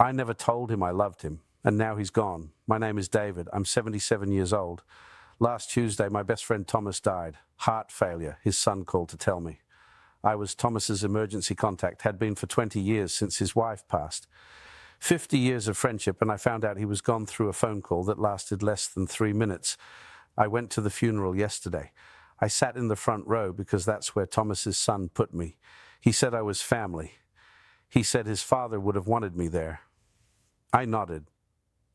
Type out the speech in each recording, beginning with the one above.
I never told him I loved him, and now he's gone. My name is David. I'm 77 years old. Last Tuesday, my best friend Thomas died. Heart failure, his son called to tell me. I was Thomas's emergency contact, had been for 20 years since his wife passed. 50 years of friendship, and I found out he was gone through a phone call that lasted less than 3 minutes. I went to the funeral yesterday. I sat in the front row because that's where Thomas's son put me. He said I was family. He said his father would have wanted me there. I nodded.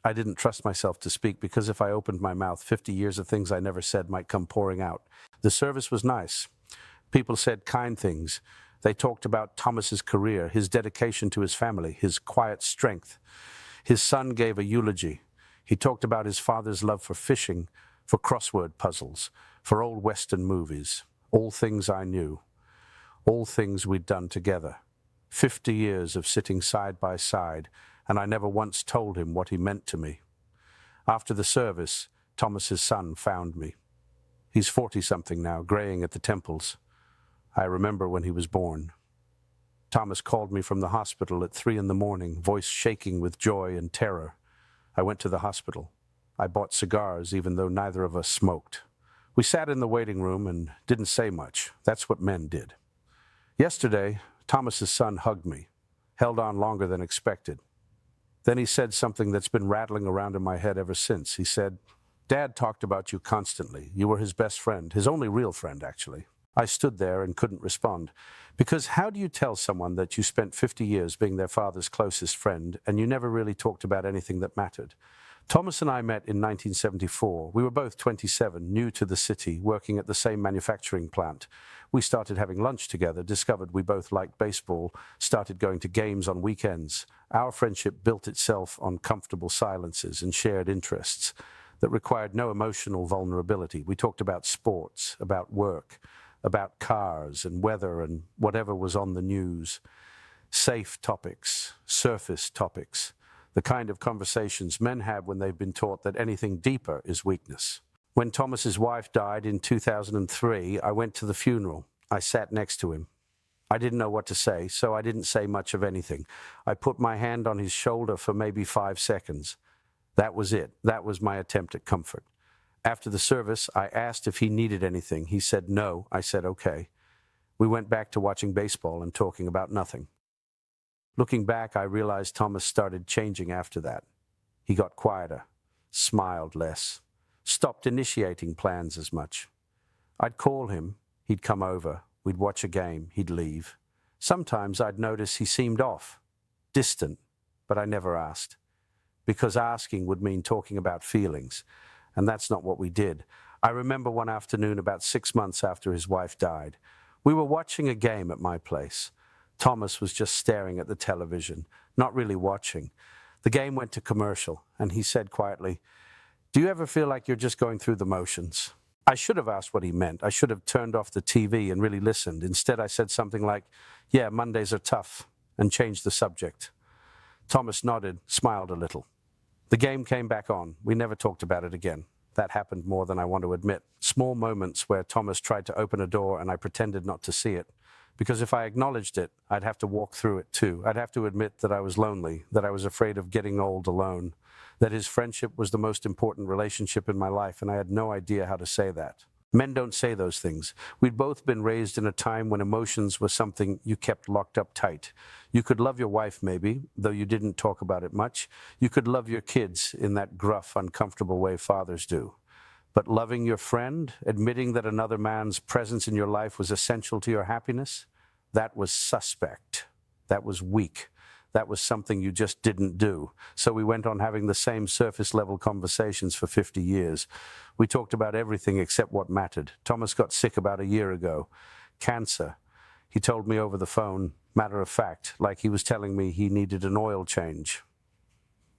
I didn't trust myself to speak because if I opened my mouth, 50 years of things I never said might come pouring out. The service was nice. People said kind things. They talked about Thomas's career, his dedication to his family, his quiet strength. His son gave a eulogy. He talked about his father's love for fishing, for crossword puzzles, for old Western movies, all things I knew, all things we'd done together. 50 years of sitting side by side, and I never once told him what he meant to me. After the service, Thomas's son found me. He's 40-something now, graying at the temples. I remember when he was born. Thomas called me from the hospital at 3 a.m, voice shaking with joy and terror. I went to the hospital. I bought cigars, even though neither of us smoked. We sat in the waiting room and didn't say much. That's what men did. Yesterday, Thomas's son hugged me, held on longer than expected. Then he said something that's been rattling around in my head ever since. He said, "Dad talked about you constantly. You were his best friend, his only real friend, actually." I stood there and couldn't respond. Because how do you tell someone that you spent 50 years being their father's closest friend and you never really talked about anything that mattered? Thomas and I met in 1974. We were both 27, new to the city, working at the same manufacturing plant. We started having lunch together, discovered we both liked baseball, started going to games on weekends. Our friendship built itself on comfortable silences and shared interests that required no emotional vulnerability. We talked about sports, about work, about cars and weather and whatever was on the news. Safe topics, surface topics, the kind of conversations men have when they've been taught that anything deeper is weakness. When Thomas's wife died in 2003, I went to the funeral. I sat next to him. I didn't know what to say, so I didn't say much of anything. I put my hand on his shoulder for maybe 5 seconds. That was it. That was my attempt at comfort. After the service, I asked if he needed anything. He said no. I said okay. We went back to watching baseball and talking about nothing. Looking back, I realized Thomas started changing after that. He got quieter, smiled less, stopped initiating plans as much. I'd call him, he'd come over, we'd watch a game, he'd leave. Sometimes I'd notice he seemed off, distant, but I never asked, because asking would mean talking about feelings, and that's not what we did. I remember one afternoon about 6 months after his wife died. We were watching a game at my place. Thomas was just staring at the television, not really watching. The game went to commercial, and he said quietly, "Do you ever feel like you're just going through the motions?" I should have asked what he meant. I should have turned off the TV and really listened. Instead, I said something like, "Yeah, Mondays are tough," and changed the subject. Thomas nodded, smiled a little. The game came back on. We never talked about it again. That happened more than I want to admit. Small moments where Thomas tried to open a door and I pretended not to see it. Because if I acknowledged it, I'd have to walk through it too. I'd have to admit that I was lonely, that I was afraid of getting old alone, that his friendship was the most important relationship in my life, and I had no idea how to say that. Men don't say those things. We'd both been raised in a time when emotions were something you kept locked up tight. You could love your wife maybe, though you didn't talk about it much. You could love your kids in that gruff, uncomfortable way fathers do. But loving your friend, admitting that another man's presence in your life was essential to your happiness, that was suspect. That was weak. That was something you just didn't do. So we went on having the same surface-level conversations for 50 years. We talked about everything except what mattered. Thomas got sick about a year ago. Cancer. He told me over the phone, matter of fact, like he was telling me he needed an oil change.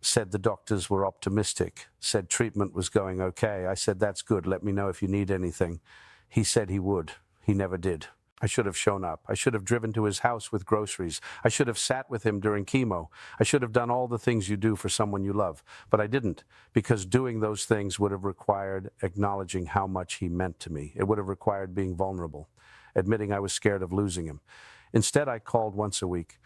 Said the doctors were optimistic, said treatment was going okay. I said, "That's good, let me know if you need anything." He said he would. He never did. I should have shown up. I should have driven to his house with groceries. I should have sat with him during chemo. I should have done all the things you do for someone you love. But I didn't, because doing those things would have required acknowledging how much he meant to me. It would have required being vulnerable, admitting I was scared of losing him. Instead, I called once a week,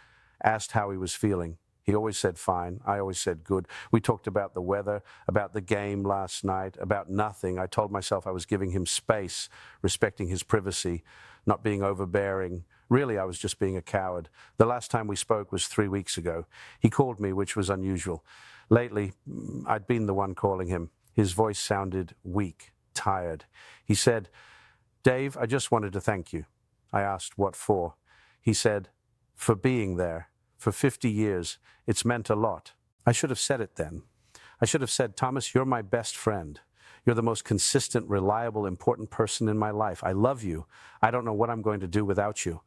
asked how he was feeling. He always said fine. I always said good. We talked about the weather, about the game last night, about nothing. I told myself I was giving him space, respecting his privacy, not being overbearing. Really, I was just being a coward. The last time we spoke was 3 weeks ago. He called me, which was unusual. Lately, I'd been the one calling him. His voice sounded weak, tired. He said, "Dave, I just wanted to thank you." I asked, "What for?" He said, "For being there. For 50 years. It's meant a lot." I should have said it then. I should have said, "Thomas, you're my best friend. You're the most consistent, reliable, important person in my life. I love you. I don't know what I'm going to do without you."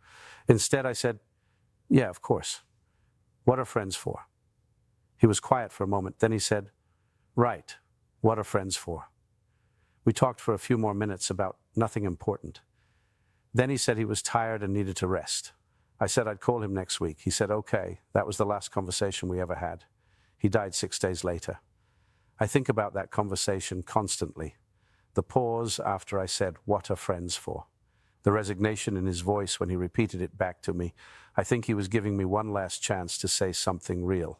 Instead, I said, "Yeah, of course. What are friends for?" He was quiet for a moment. Then he said, "Right. What are friends for?" We talked for a few more minutes about nothing important. Then he said he was tired and needed to rest. I said I'd call him next week. He said, "Okay." That was the last conversation we ever had. He died 6 days later. I think about that conversation constantly. The pause after I said, "What are friends for?" The resignation in his voice when he repeated it back to me. I think he was giving me one last chance to say something real,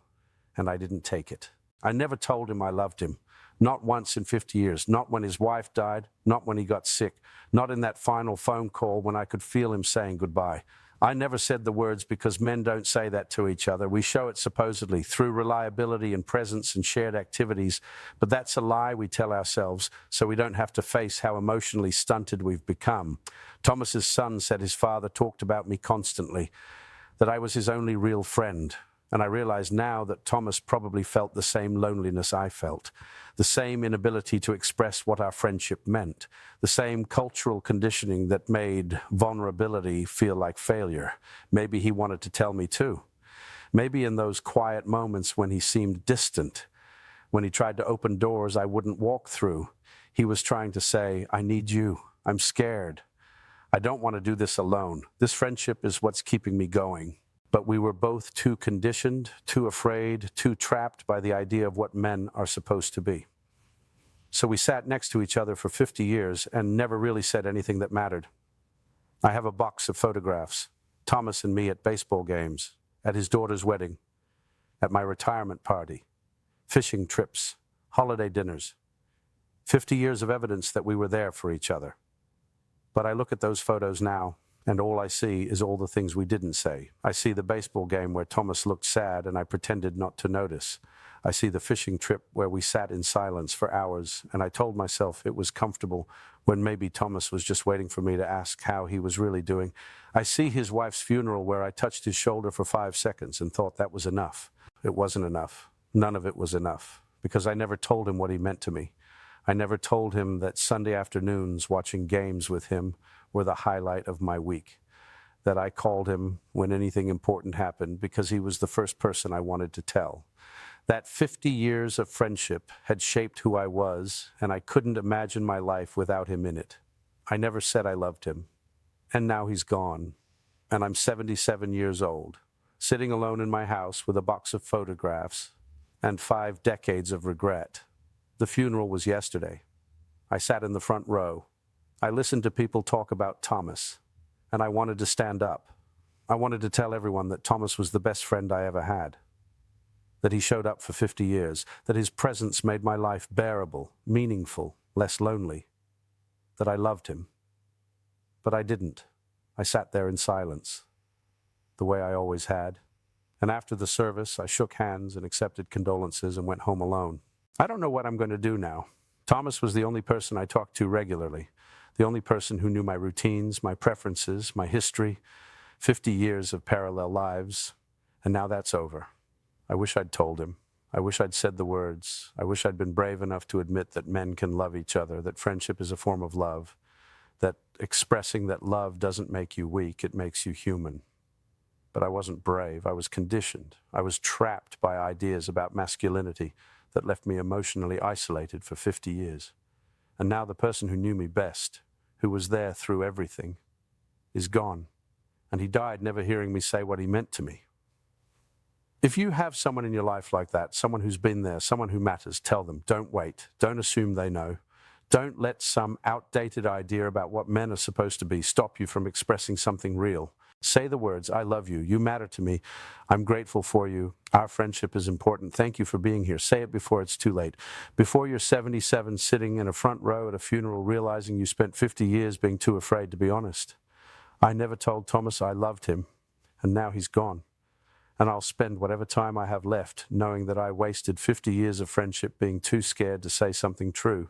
and I didn't take it. I never told him I loved him. Not once in 50 years. Not when his wife died. Not when he got sick. Not in that final phone call when I could feel him saying goodbye. I never said the words because men don't say that to each other. We show it supposedly through reliability and presence and shared activities, but that's a lie we tell ourselves so we don't have to face how emotionally stunted we've become. Thomas's son said his father talked about me constantly, that I was his only real friend. And I realize now that Thomas probably felt the same loneliness I felt, the same inability to express what our friendship meant, the same cultural conditioning that made vulnerability feel like failure. Maybe he wanted to tell me too. Maybe in those quiet moments when he seemed distant, when he tried to open doors I wouldn't walk through, he was trying to say, "I need you. I'm scared. I don't want to do this alone. This friendship is what's keeping me going." But we were both too conditioned, too afraid, too trapped by the idea of what men are supposed to be. So we sat next to each other for 50 years and never really said anything that mattered. I have a box of photographs, Thomas and me at baseball games, at his daughter's wedding, at my retirement party, fishing trips, holiday dinners. 50 years of evidence that we were there for each other. But I look at those photos now, and all I see is all the things we didn't say. I see the baseball game where Thomas looked sad and I pretended not to notice. I see the fishing trip where we sat in silence for hours and I told myself it was comfortable when maybe Thomas was just waiting for me to ask how he was really doing. I see his wife's funeral where I touched his shoulder for 5 seconds and thought that was enough. It wasn't enough. None of it was enough because I never told him what he meant to me. I never told him that Sunday afternoons watching games with him were the highlight of my week, that I called him when anything important happened because he was the first person I wanted to tell. That 50 years of friendship had shaped who I was, and I couldn't imagine my life without him in it. I never said I loved him, and now he's gone, and I'm 77 years old, sitting alone in my house with a box of photographs and 5 decades of regret. The funeral was yesterday. I sat in the front row. I listened to people talk about Thomas, and I wanted to stand up. I wanted to tell everyone that Thomas was the best friend I ever had, that he showed up for 50 years, that his presence made my life bearable, meaningful, less lonely, that I loved him. But I didn't. I sat there in silence, the way I always had. And after the service, I shook hands and accepted condolences and went home alone. I don't know what I'm going to do now. Thomas was the only person I talked to regularly, the only person who knew my routines, my preferences, my history, 50 years of parallel lives, and now that's over. I wish I'd told him. I wish I'd said the words. I wish I'd been brave enough to admit that men can love each other, that friendship is a form of love, that expressing that love doesn't make you weak, it makes you human. But I wasn't brave. I was conditioned. I was trapped by ideas about masculinity that left me emotionally isolated for 50 years. And now the person who knew me best, who was there through everything, is gone. And he died never hearing me say what he meant to me. If you have someone in your life like that, someone who's been there, someone who matters, tell them. Don't wait. Don't assume they know. Don't let some outdated idea about what men are supposed to be stop you from expressing something real. Say the words, I love you. You matter to me. I'm grateful for you. Our friendship is important. Thank you for being here. Say it before it's too late. Before you're 77, sitting in a front row at a funeral, realizing you spent 50 years being too afraid to be honest. I never told Thomas I loved him, and now he's gone. And I'll spend whatever time I have left knowing that I wasted 50 years of friendship being too scared to say something true.